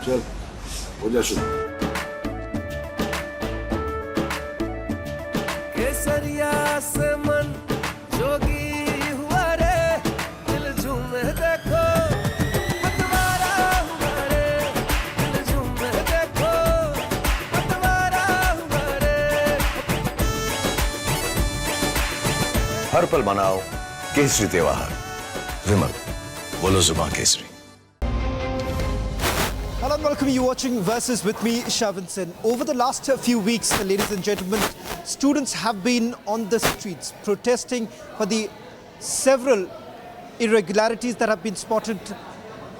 चल हो जा शुरू। केसरिया से मन जोगी हुआ रे, दिल झूमे देखो पतवारा हुआ रे, दिल झूमे देखो पतवारा हुआ रे। हर पल मनाओ केसरी त्योहार। विमल, बोलो जुबान Kesari. Hello and welcome. You're watching Versus with me, Shavin Sen. Over the last few weeks, ladies and gentlemen, students have been on the streets protesting for the several irregularities that have been spotted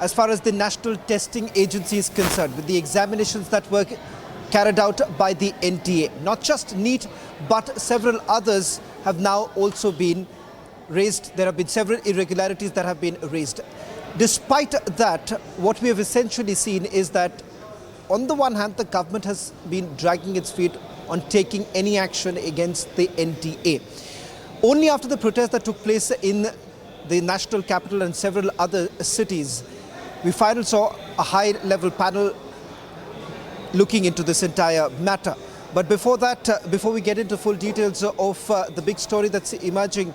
as far as the National Testing Agency is concerned, with the examinations that were carried out by the NTA. Not just NEET, but several others have now also been raised. There have been several irregularities that have been raised. Despite that, what we have essentially seen is that on the one hand, the government has been dragging its feet on taking any action against the NTA. Only after the protest that took place in the national capital and several other cities, we finally saw a high-level panel looking into this entire matter. But before that, before we get into full details of the big story that's emerging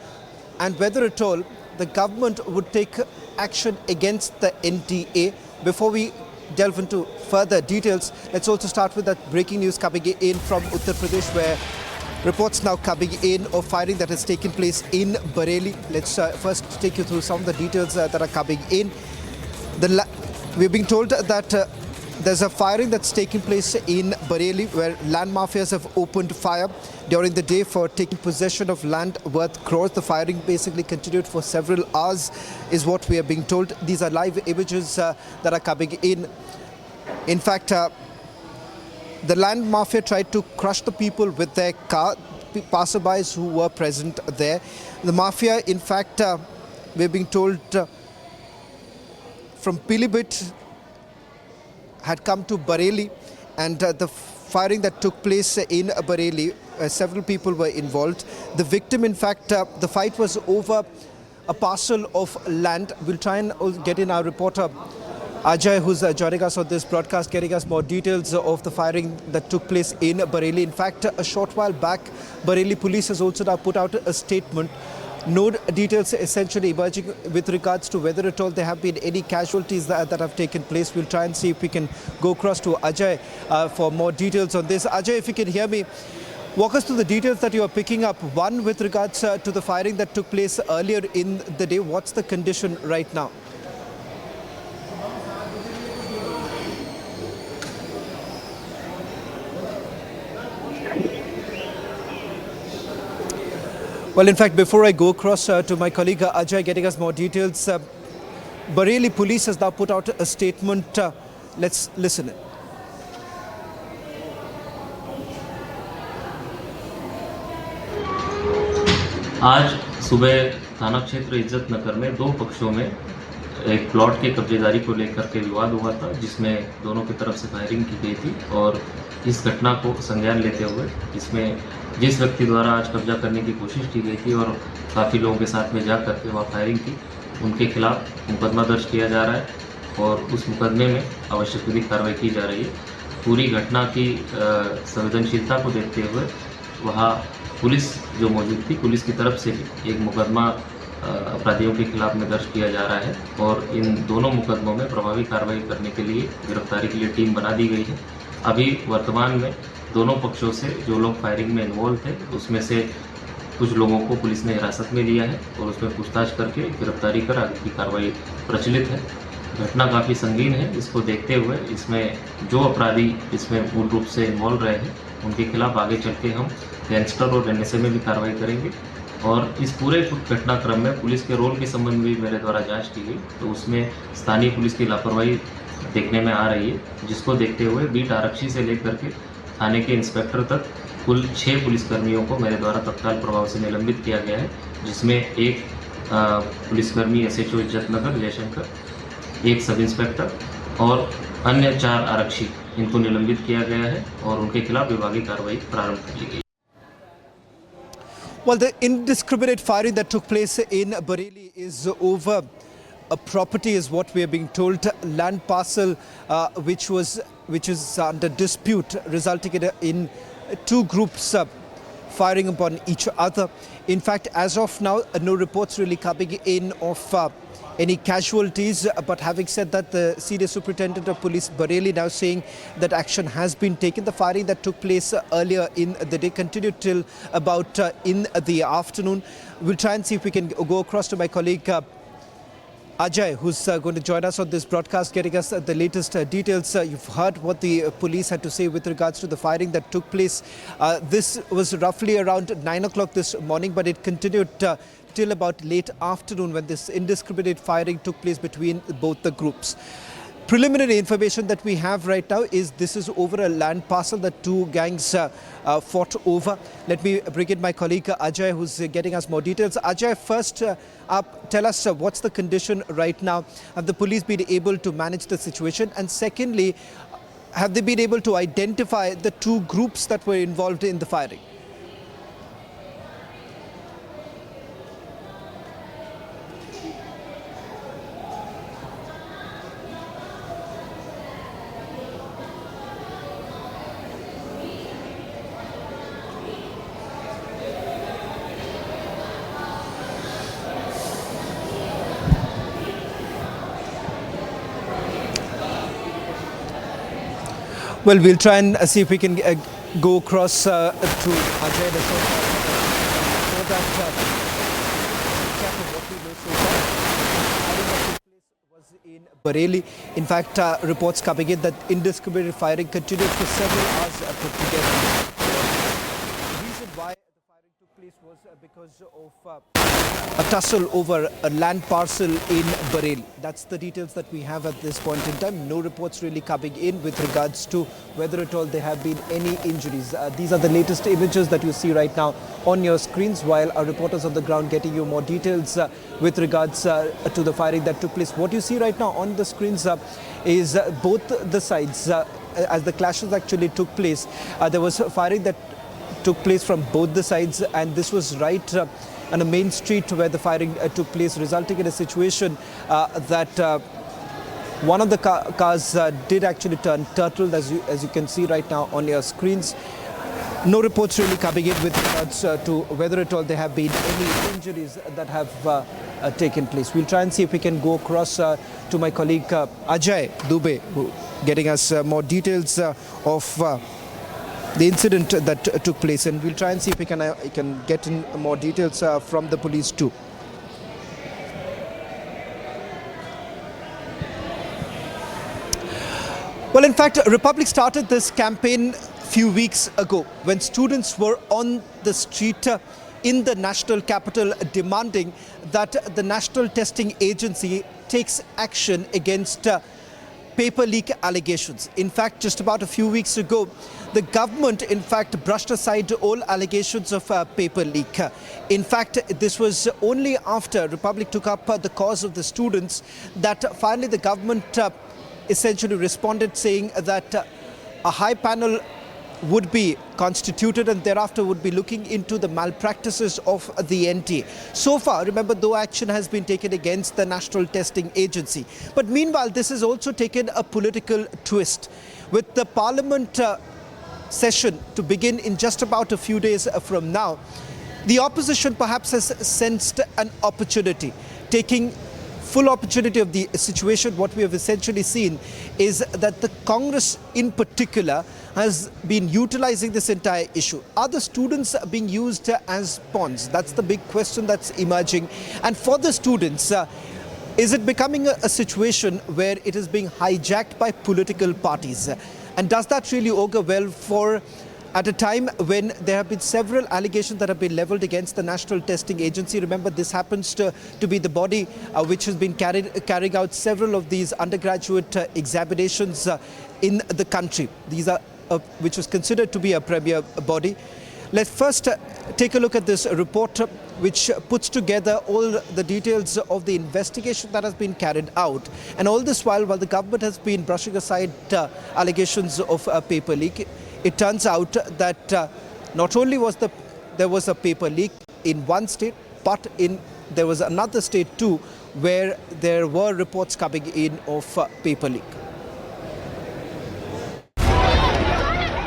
and whether at all the government would take action against the NTA, before we delve into further details, let's also start with that breaking news coming in from Uttar Pradesh, where reports now coming in of firing that has taken place in Bareilly. Let's first take you through some of the details that are coming in. We're being told that there's a firing that's taking place in Bareilly, where land mafias have opened fire during the day for taking possession of land worth crores. The firing basically continued for several hours, is what we are being told. These are live images that are coming in. In fact, the land mafia tried to crush the people with their car, passerbys who were present there. The mafia, in fact, we're being told from Pilibhit had come to Bareilly, and the firing that took place in Bareilly, several people were involved. The victim, in fact, the fight was over a parcel of land. We'll try and get in our reporter Ajay, who's joining us on this broadcast, getting us more details of the firing that took place in Bareilly. In fact, a short while back, Bareilly police has also now put out a statement. No details essentially emerging with regards to whether at all there have been any casualties that have taken place. We'll try and see if we can go across to Ajay for more details on this. Ajay, if you can hear me, walk us through the details that you are picking up. One, with regards to the firing that took place earlier in the day. What's the condition right now? Well, in fact, before I go across to my colleague Ajay getting us more details, Bareilly police has now put out a statement. Let's listen in. आज सुबह थाना क्षेत्र इज्जत नगर में दो पक्षों में एक प्लॉट के कब्जेदारी को लेकर के विवाद हुआ था, जिसमें दोनों की तरफ से फायरिंग की गई थी। और इस घटना को संज्ञान लेते हुए इसमें जिस व्यक्ति द्वारा आज कब्जा करने की कोशिश की गई थी और काफ़ी लोगों के साथ में जा करके वहाँ फायरिंग की, उनके खिलाफ मुकदमा दर्ज किया जा रहा है और उस मुकदमे में आवश्यक विधिक कार्रवाई की जा रही है। पूरी घटना की संवेदनशीलता को देखते हुए वहाँ पुलिस जो मौजूद थी, पुलिस की तरफ से भी एक मुकदमा अपराधियों के खिलाफ में दर्ज किया जा रहा है और इन दोनों मुकदमों में प्रभावी कार्रवाई करने के लिए गिरफ्तारी के लिए टीम बना दी गई है। अभी वर्तमान में दोनों पक्षों से जो लोग फायरिंग में इन्वॉल्व थे, उसमें से कुछ लोगों को पुलिस ने हिरासत में लिया है और उसमें पूछताछ करके गिरफ्तारी कर आगे की कार्रवाई प्रचलित है। घटना काफ़ी संगीन है, इसको देखते हुए इसमें जो अपराधी इसमें मूल रूप से इन्वॉल्व रहे हैं, उनके खिलाफ आगे चल के हम गैंगस्टर और एनएसए में भी कार्रवाई करेंगे। और इस पूरे घटनाक्रम में पुलिस के रोल के संबंध में भी मेरे द्वारा जांच की गई, तो उसमें स्थानीय पुलिस की लापरवाही देखने में आ रही है, जिसको देखते हुए बीट आरक्षी से लेकर के थाने के इंस्पेक्टर तक कुल 6 पुलिसकर्मियों को मेरे द्वारा तत्काल प्रभाव से निलंबित किया गया है, जिसमें एक पुलिसकर्मी एसएचओ इज्जत नगर जयशंकर, एक सब इंस्पेक्टर और अन्य 4 आरक्षी, इनको निलंबित किया गया है और उनके खिलाफ विभागीय कार्रवाई प्रारंभ कर ली गई। Well, the indiscriminate firing that took place in Bareilly is over. a property is what we are being told, land parcel which is under dispute, resulting in two groups firing upon each other. In fact, as of now, no reports really coming in of any casualties, but having said that, the Senior Superintendent of Police Bareilly now saying that action has been taken. The firing that took place earlier in the day continued till about in the afternoon. We'll try and see if we can go across to my colleague Ajay, who's going to join us on this broadcast, getting us the latest details. You've heard what the police had to say with regards to the firing that took place. This was roughly around 9 o'clock this morning, but it continued till about late afternoon when this indiscriminate firing took place between both the groups. Preliminary information that we have right now is this is over a land parcel that two gangs fought over. Let me bring in my colleague Ajay, who's getting us more details. Ajay, first up, tell us what's the condition right now? Have the police been able to manage the situation? And secondly, have they been able to identify the two groups that were involved in the firing? Well, we'll try and see if we can go across to Ajay. So that what we know so far was in Bareilly. In fact, reports coming in that indiscriminate firing continued for several hours put together. The reason why the firing took place was because of a tussle over a land parcel in Bareilly. That's the details that we have at this point in time. No reports really coming in with regards to whether at all there have been any injuries. These are the latest images that you see right now on your screens, while our reporters on the ground getting you more details with regards to the firing that took place. What you see right now on the screens is both the sides. As the clashes actually took place, there was firing that took place from both the sides, and this was right on a main street where the firing took place, resulting in a situation that one of the cars did actually turn turtle, as you can see right now on your screens. No reports really coming in with regards to whether at all there have been any injuries that have taken place. We'll try and see if we can go across to my colleague Ajay Dubey, who getting us more details of the incident that took place, and we'll try and see if we can get in more details from the police too. Well, in fact, Republic started this campaign a few weeks ago when students were on the street in the national capital demanding that the National Testing Agency takes action against paper leak allegations. In fact, just about a few weeks ago, the government, in fact, brushed aside all allegations of paper leak. In fact, this was only after Republic took up the cause of the students that finally the government essentially responded, saying that a high panel would be constituted and thereafter would be looking into the malpractices of the NTA. So far, remember, though action has been taken against the National Testing Agency. But meanwhile, this has also taken a political twist. With the Parliament session to begin in just about a few days from now, the opposition perhaps has sensed an opportunity, taking full opportunity of the situation. What we have essentially seen is that the Congress in particular has been utilizing this entire issue. Are the students being used as pawns? That's the big question that's emerging. And for the students, is it becoming a situation where it is being hijacked by political parties? And does that really augur well for at a time when there have been several allegations that have been leveled against the National Testing Agency? Remember, this happens to be the body which has been carrying out several of these undergraduate examinations in the country. These are which was considered to be a premier body. Let's first take a look at this report which puts together all the details of the investigation that has been carried out. And all this while the government has been brushing aside allegations of paper leak, it turns out that not only there was a paper leak in one state, but there was another state too, where there were reports coming in of paper leak.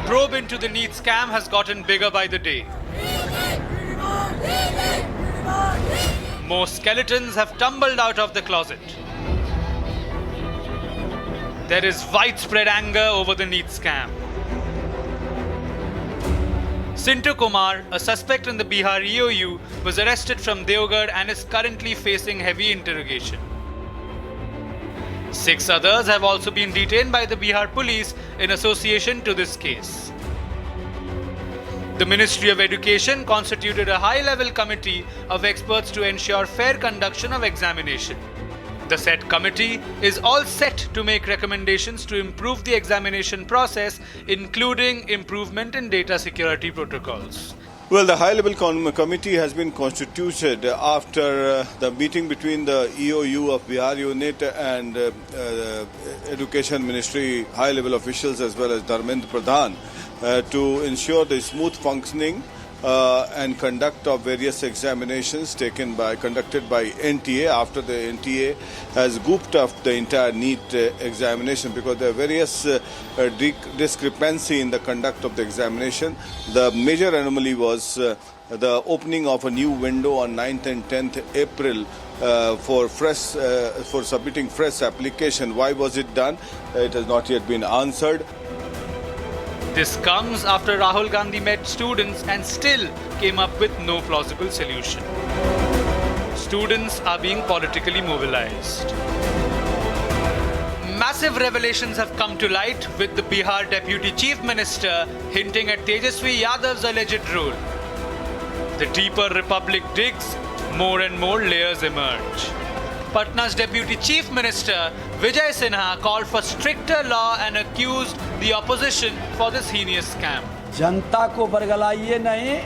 Probe into the NEET scam has gotten bigger by the day. More skeletons have tumbled out of the closet. There is widespread anger over the NEET scam. Sintu Kumar, a suspect in the Bihar EOU, was arrested from Deoghar and is currently facing heavy interrogation. 6 others have also been detained by the Bihar police in association to this case. The Ministry of Education constituted a high-level committee of experts to ensure fair conduction of examination. The said committee is all set to make recommendations to improve the examination process, including improvement in data security protocols. Well, the high-level committee has been constituted after the meeting between the EOU of Bihar unit and Education Ministry high-level officials as well as Dharmendra Pradhan to ensure the smooth functioning and conduct of various examinations conducted by NTA after the NTA has gooped up the entire NEET examination because there are various discrepancy in the conduct of the examination. The major anomaly was the opening of a new window on 9th and 10th April for submitting fresh application. Why was it done? It has not yet been answered. This comes after Rahul Gandhi met students and still came up with no plausible solution. Students are being politically mobilized. Massive revelations have come to light with the Bihar Deputy Chief Minister hinting at Tejaswi Yadav's alleged role. The deeper Republic digs, more and more layers emerge. Patna's Deputy Chief Minister Vijay Sinha called for stricter law and accused the opposition for this heinous scam. जनता को बरगलाइए नहीं,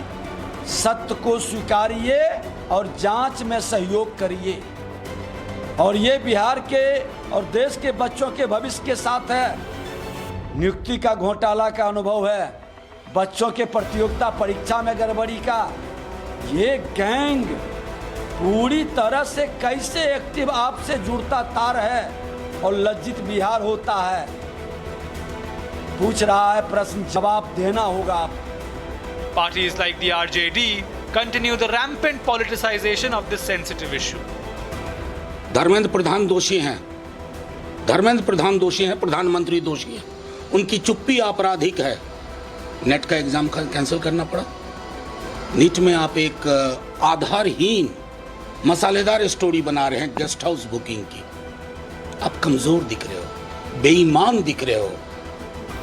सत्य को स्वीकारिए और जांच में सहयोग करिए। और ये बिहार के और देश के बच्चों के भविष्य के साथ है। नियुक्ति का घोटाला का अनुभव है, बच्चों के प्रतियोगिता परीक्षा में गड़बड़ी का। ये गैंग पूरी तरह से कैसे एक्टिव आपसे जुड़ता तार है और लज्जित बिहार होता है। पूछ रहा है, प्रश्न जवाब देना होगा। Parties like the RJD continue the rampant politicization of this sensitive issue. Dharmendra Pradhan दोषी हैं, धर्मेंद्र प्रधान दोषी हैं, प्रधानमंत्री दोषी हैं। उनकी चुप्पी आपराधिक है। नेट का एग्जाम कैंसिल करना पड़ा। नीट में आप एक आधारहीन मसालेदार स्टोरी बना रहे हैं गेस्ट हाउस बुकिंग की। आप कमजोर दिख रहे हो, बेईमान दिख रहे हो।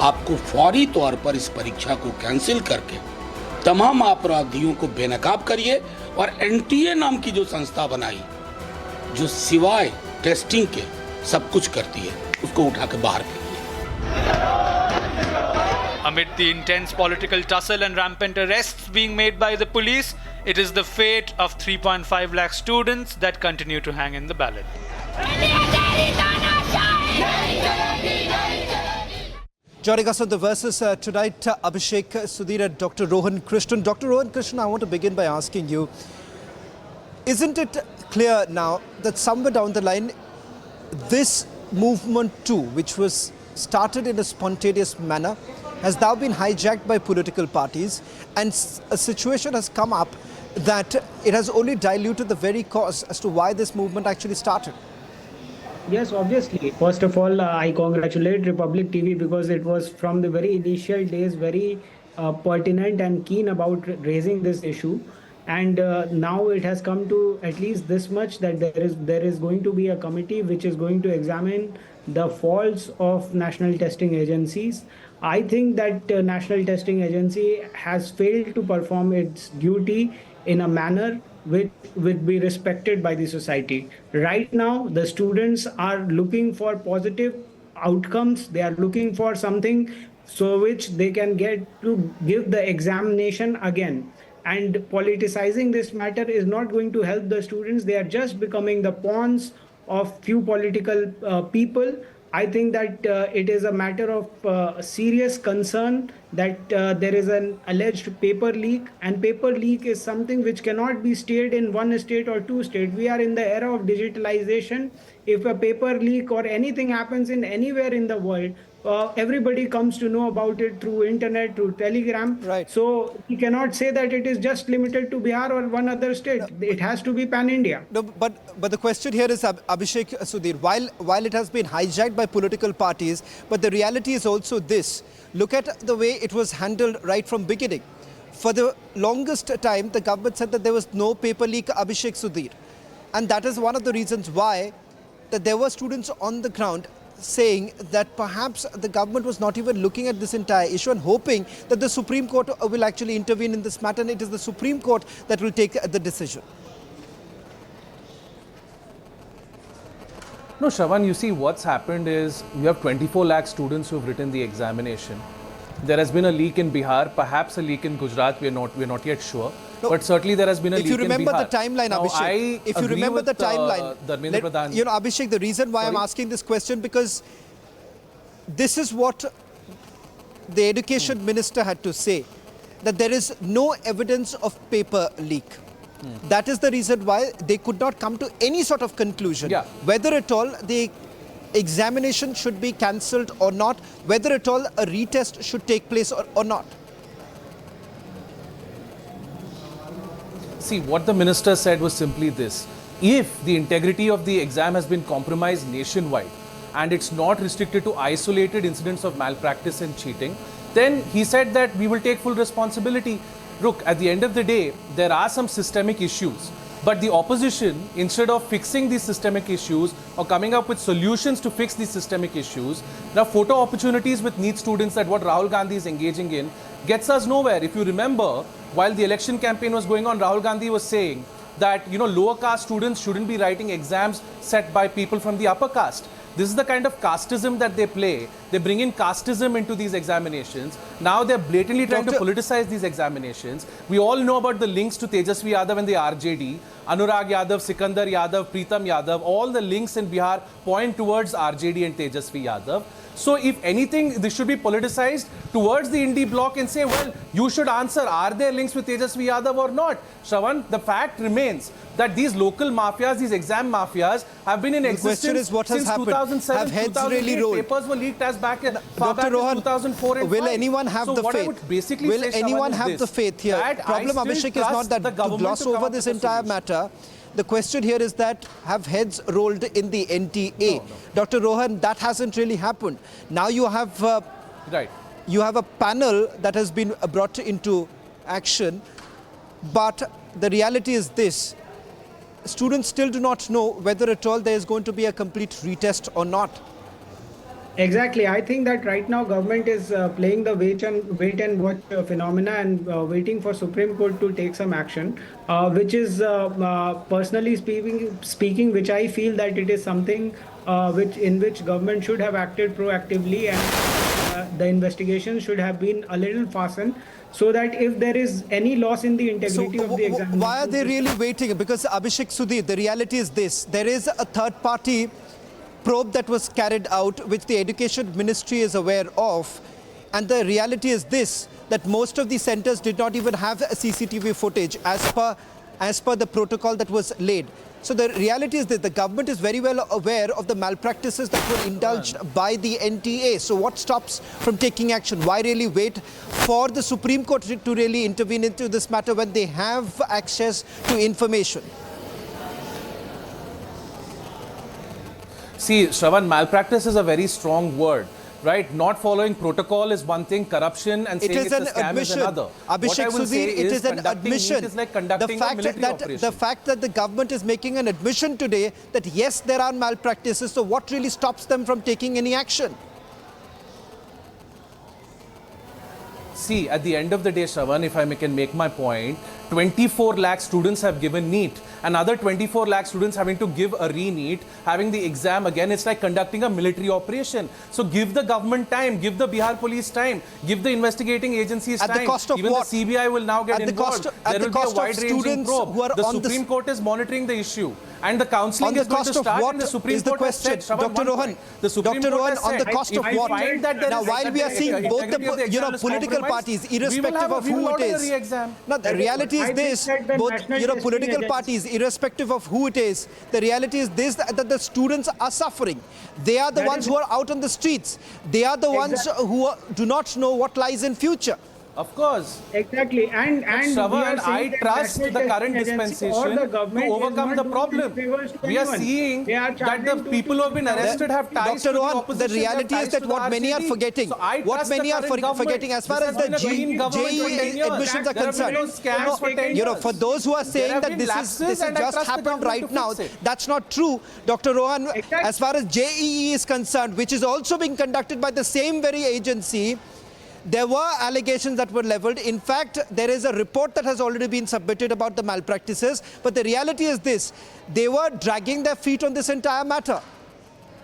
आपको फौरी तौर पर इस परीक्षा को कैंसिल करके तमाम अपराधियों को बेनकाब करिए और एनटीए नाम की जो संस्था बनाई, जो सिवाय टेस्टिंग के सब कुछ करती है, उसको उठा के बाहर फेंकिए। Amid the intense political tussle and rampant arrests being made by the police, it is the fate of 3.5 lakh students that continue to hang in the balance. Joining us on the Versus tonight, Abhishek Sudhir and Dr. Rohan Krishnan. Dr. Rohan Krishnan, I want to begin by asking you, isn't it clear now that somewhere down the line, this movement too, which was started in a spontaneous manner, has now been hijacked by political parties, and a situation has come up that it has only diluted the very cause as to why this movement actually started? Yes, obviously. First of all, I congratulate Republic TV because it was from the very initial days very pertinent and keen about raising this issue. And now it has come to at least this much that there is going to be a committee which is going to examine the faults of national testing agencies. I think that National Testing Agency has failed to perform its duty in a manner which would be respected by the society. Right now, the students are looking for positive outcomes. They are looking for something so which they can get to give the examination again. And politicizing this matter is not going to help the students. They are just becoming the pawns of few political people. I think that it is a matter of serious concern that there is an alleged paper leak, and paper leak is something which cannot be stayed in one state or two states. We are in the era of digitalization. If a paper leak or anything happens in anywhere in the world, everybody comes to know about it through internet, through telegram. Right. So we cannot say that it is just limited to Bihar or one other state. It has to be pan-India. No, but the question here is, Abhishek Sudhir, while it has been hijacked by political parties, but the reality is also this. Look at the way it was handled right from beginning. For the longest time, the government said that there was no paper leak, Abhishek Sudhir. And that is one of the reasons why that there were students on the ground saying that perhaps the government was not even looking at this entire issue and hoping that the Supreme Court will actually intervene in this matter, and it is the Supreme Court that will take the decision. No, Shravan, you see what's happened is you have 24 lakh students who have written the examination. There has been a leak in Bihar, perhaps a leak in Gujarat, we're not yet sure. No, but certainly there has been a leak in Bihar. If you remember the timeline, Abhishek, if you remember the timeline, Abhishek, the reason why I'm asking this question, because this is what the education minister had to say, that there is no evidence of paper leak. That is the reason why they could not come to any sort of conclusion. Yeah. Whether at all the examination should be cancelled or not, whether at all a retest should take place or not. See, what the minister said was simply this. If the integrity of the exam has been compromised nationwide and it's not restricted to isolated incidents of malpractice and cheating, then he said that we will take full responsibility. Look, at the end of the day, there are some systemic issues. But the opposition, instead of fixing these systemic issues or coming up with solutions to fix these systemic issues, now photo opportunities with NEET students that what Rahul Gandhi is engaging in gets us nowhere. If you remember, while the election campaign was going on, Rahul Gandhi was saying that, lower caste students shouldn't be writing exams set by people from the upper caste. This is the kind of casteism that they play. They bring in casteism into these examinations. Now they're blatantly trying to politicize these examinations. We all know about the links to Tejasvi Yadav and the RJD. Anurag Yadav, Sikandar Yadav, Pritam Yadav, all the links in Bihar point towards RJD and Tejasvi Yadav. So if anything, this should be politicized towards the Indie bloc and say, well, you should answer, are there links with Tejasvi Yadav or not? Shravan, the fact remains that these local mafias, these exam mafias, have been in existence since 2007, have heads 2008. Really rolled. Papers were leaked as far back Dr. as Rohan, 2004 and will 5. anyone have the faith? Will anyone have the faith here? The problem, Abhishek, is not that to gloss over this entire matter. The question here is that have heads rolled in the NTA? No. Dr. Rohan, that hasn't really happened. Now you have you have a panel that has been brought into action, but the reality is this. Students still do not know whether at all there is going to be a complete retest or not. Exactly. I think that right now government is playing the wait and watch phenomena and waiting for Supreme Court to take some action, which is personally speaking, which I feel that it is something in which government should have acted proactively, and the investigation should have been a little fastened, so that if there is any loss in the integrity of the exam. Why are they really waiting? Because Abhishek Sudhir, the reality is this. There is a third party probe that was carried out, which the Education Ministry is aware of. And the reality is this, that most of the centers did not even have CCTV footage as per the protocol that was laid. So the reality is that the government is very well aware of the malpractices that were indulged by the NTA. So what stops from taking action? Why really wait for the Supreme Court to really intervene into this matter when they have access to information? See, Shravan, malpractice is a very strong word, right? Not following protocol is one thing, corruption and saying it's a scam is another. Abhishek Sudhir, it is an admission. It is like conducting a military operation. The fact that the government is making an admission today that yes, there are malpractices, so what really stops them from taking any action? See, at the end of the day, Shravan, if I can make my point, 24 lakh students have given NEET. Another 24 lakh students having to give a re-NEET, having the exam again. It's like conducting a military operation. So give the government time, give the Bihar police time, give the investigating agencies time. At the cost of Even what? the CBI will now get involved. There will be a wide-ranging probe. The Supreme Court is monitoring the issue. And the counseling On the is going cost to of start, what and the Supreme is the Court has said, question, Shravan, Dr. one Rohan? point. The Supreme Dr. Court Rohan, has on the said, cost if of we what? find that there Now, is- while we are that seeing the both integrity of the the exam is political compromised, parties, we will irrespective of we will who it order a is. re-exam. Now, the reality I is think this: that the both National Testing political Agency- parties, irrespective of who it is, the reality is this: that the students are suffering. They are the That ones is- who are out on the streets. They are the ones who do not know what lies in future. Of course. Exactly, and we are Shravan, I saying that trust National the current Testing Agency dispensation or the government to is overcome not the doing problem. any favors to We are anyone. seeing They are that the charging people who have been arrested have ties Dr. to the Rohan, opposition. the they have reality is ties that to the what many are RCD. forgetting, So I what trust many the are current government. forgetting as far This as has the been a clean government for 10 JEE years. admissions are There have been concerned. no scams for 10 You know, years. for those who are There saying have that been this lapses has and I just trust the happened government right to now, fix it. that's not true, Dr. Rohan. Exactly. As far as JEE is concerned, which is also being conducted by the same very agency, there were allegations that were leveled. In fact, there is a report that has already been submitted about the malpractices. But the reality is this: they were dragging their feet on this entire matter.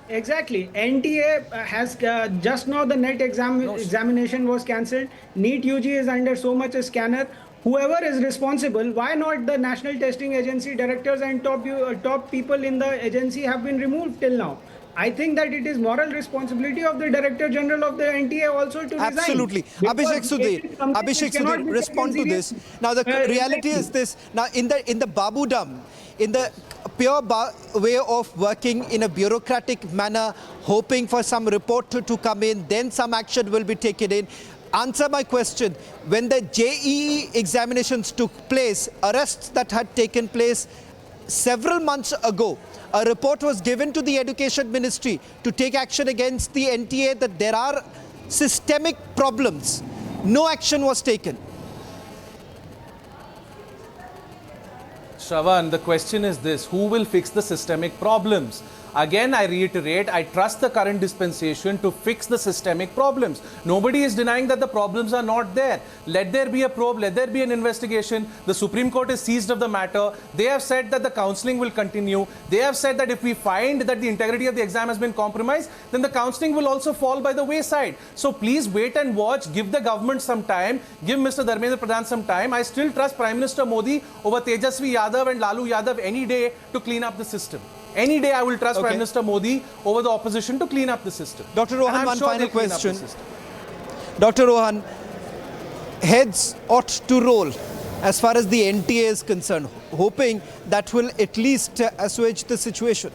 Exactly. NTA has just now the NET examination was cancelled. NEET UG is under so much a scanner. Whoever is responsible, why not the National Testing Agency directors and top people in the agency have been removed till now? I think that it is moral responsibility of the Director General of the NTA also to resign. Absolutely. Because Abhishek it is Sudhir, something which cannot be respond to taken this. seriously. Now, the reality Exactly. is this. Now, in the Babudam, in the pure way of working in a bureaucratic manner, hoping for some report to come in, then some action will be taken in. Answer my question. When the JEE examinations took place, arrests that had taken place several months ago, a report was given to the Education Ministry to take action against the NTA that there are systemic problems. No action was taken. Shravan, the question is this: who will fix the systemic problems? Again, I reiterate, I trust the current dispensation to fix the systemic problems. Nobody is denying that the problems are not there. Let there be a probe, let there be an investigation. The Supreme Court is seized of the matter. They have said that the counselling will continue. They have said that if we find that the integrity of the exam has been compromised, then the counselling will also fall by the wayside. So please wait and watch. Give the government some time. Give Mr. Dharmendra Pradhan some time. I still trust Prime Minister Modi over Tejasvi Yadav and Lalu Yadav any day to clean up the system. Any day I will trust Prime Minister Modi over the opposition to clean up the system. Dr. Rohan, one sure final they'll clean up the question. system. Dr. Rohan, heads ought to roll as far as the NTA is concerned, hoping that will at least assuage the situation.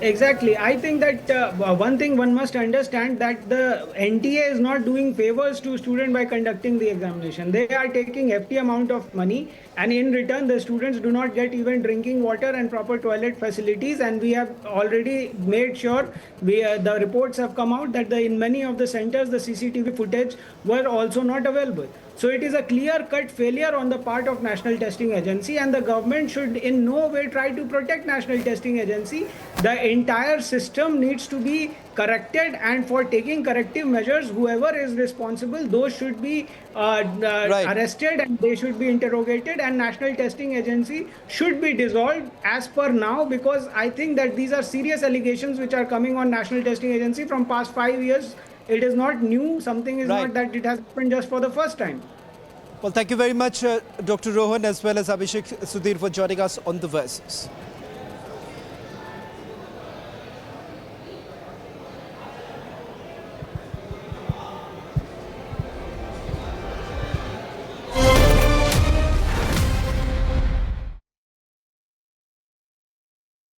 Exactly. I think that one thing one must understand that the NTA is not doing favors to students by conducting the examination. They are taking hefty amount of money, and in return the students do not get even drinking water and proper toilet facilities. And we have already made sure the reports have come out that in many of the centers the CCTV footage were also not available. So it is a clear-cut failure on the part of National Testing Agency, and the government should in no way try to protect National Testing Agency. The entire system needs to be corrected, and for taking corrective measures, whoever is responsible, those should be arrested and they should be interrogated, and National Testing Agency should be dissolved as per now, because I think that these are serious allegations which are coming on National Testing Agency from past 5 years. It is not new. Something is not that it has happened just for the first time. Well, thank you very much, Dr. Rohan, as well as Abhishek Sudhir, for joining us on The Versus.